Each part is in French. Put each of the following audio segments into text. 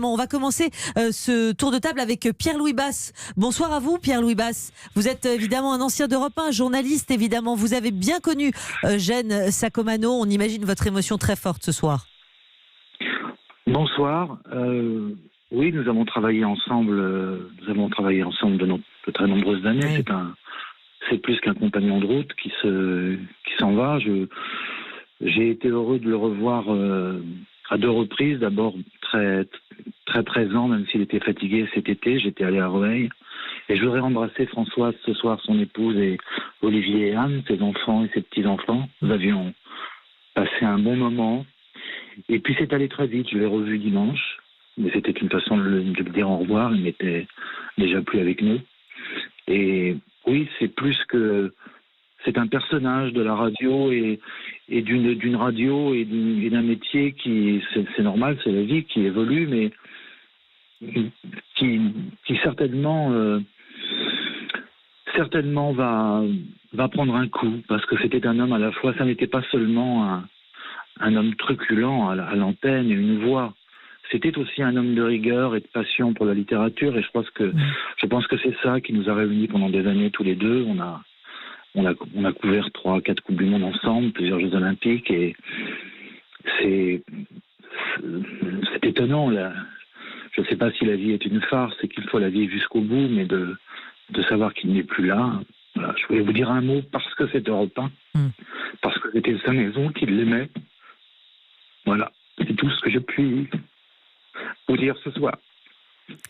On va commencer ce tour de table avec Pierre-Louis Basse. Bonsoir à vous, Pierre-Louis Basse. Vous êtes évidemment un ancien d'Europe 1, journaliste évidemment. Vous avez bien connu Gene Sacomano. On imagine votre émotion très forte ce soir. Bonsoir. Oui, nous avons travaillé ensemble. De très nombreuses années. Oui. C'est plus qu'un compagnon de route qui s'en va. J'ai été heureux de le revoir à deux reprises. D'abord très très présent, même s'il était fatigué cet été. J'étais allé à Rueil. Et je voudrais embrasser Françoise ce soir, son épouse, et Olivier et Anne, ses enfants et ses petits-enfants. Nous avions passé un bon moment. Et puis c'est allé très vite. Je l'ai revu dimanche. Mais c'était une façon de lui dire au revoir. Il n'était déjà plus avec nous. Et oui, c'est un personnage de la radio et d'une radio et d'un métier qui, c'est normal, c'est la vie qui évolue, mais qui certainement va prendre un coup, parce que c'était un homme à la fois, ça n'était pas seulement un homme truculent à l'antenne et une voix. C'était aussi un homme de rigueur et de passion pour la littérature, et je pense que c'est ça qui nous a réunis pendant des années tous les deux. On a couvert 3-4 Coupes du Monde ensemble, plusieurs Jeux Olympiques, et c'est étonnant. Là. Je ne sais pas si la vie est une farce et qu'il faut la vivre jusqu'au bout, mais de savoir qu'il n'est plus là. Voilà. Je voulais vous dire un mot parce que c'est Europe 1, parce que c'était sa maison, qu'il l'aimait. Voilà, c'est tout ce que je puis vous dire ce soir.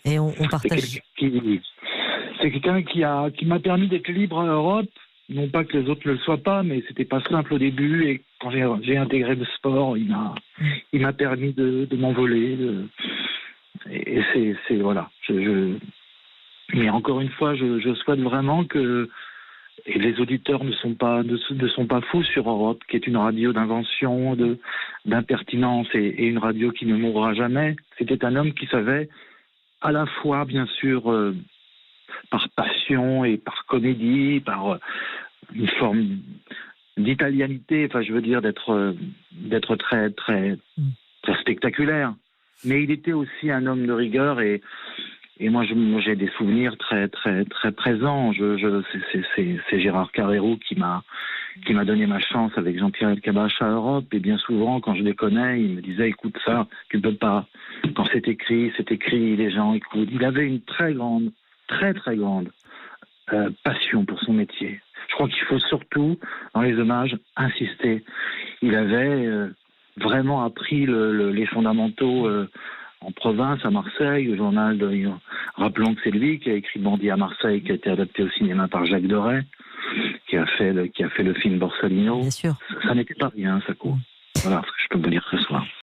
Et on partage. C'est quelqu'un qui m'a permis d'être libre à Europe. Non pas que les autres ne le soient pas, mais c'était pas simple au début. Et quand j'ai intégré le sport, il m'a permis de m'envoler. Et c'est voilà. Mais encore une fois, je souhaite vraiment que et les auditeurs ne sont pas fous sur Europe, qui est une radio d'invention, d'impertinence et une radio qui ne mourra jamais. C'était un homme qui savait à la fois, bien sûr, par passion et par comédie, par une forme d'italianité, enfin je veux dire d'être très très très spectaculaire. Mais il était aussi un homme de rigueur et moi j'ai des souvenirs très très très présents. C'est Gérard Carrérou qui m'a donné ma chance avec Jean-Pierre Elkabbach à Europe, et bien souvent quand je déconnais, il me disait écoute ça, tu peux pas. Quand c'est écrit, les gens écoutent. Il avait une très grande passion pour son métier. Je crois qu'il faut surtout, dans les hommages, insister. Il avait vraiment appris les fondamentaux en province, à Marseille, le journal rappelons que c'est lui qui a écrit Bandit à Marseille, qui a été adapté au cinéma par Jacques Deray, qui a fait le film Borsalino. Bien sûr. Ça n'était pas rien, ça court. Voilà ce que je peux vous dire ce soir.